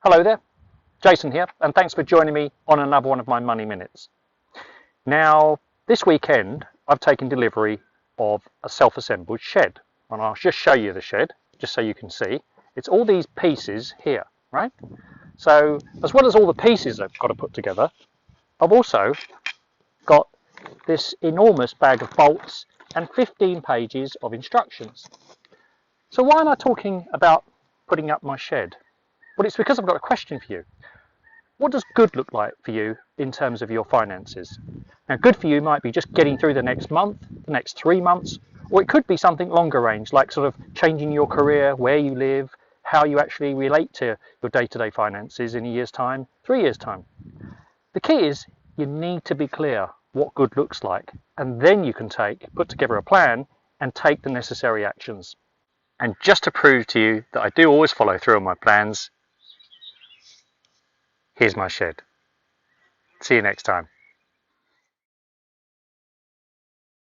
Hello there, Jason here, and thanks for joining me on another one of my Money Minutes. Now, this weekend, I've taken delivery of a self-assembled shed, and I'll just show you the shed, just so you can see. It's all these pieces here, right? So, as well as all the pieces I've got to put together, I've also got this enormous bag of bolts and 15 pages of instructions. So why am I talking about putting up my shed? Well, it's because I've got a question for you. What does good look like for you in terms of your finances? Now, good for you might be just getting through the next month, the next 3 months, or it could be something longer range, like sort of changing your career, where you live, how you actually relate to your day-to-day finances in a year's time, 3 years' time. The key is you need to be clear what good looks like, and then you can put together a plan and take the necessary actions. And just to prove to you that I do always follow through on my plans, here's my shed. See you next time.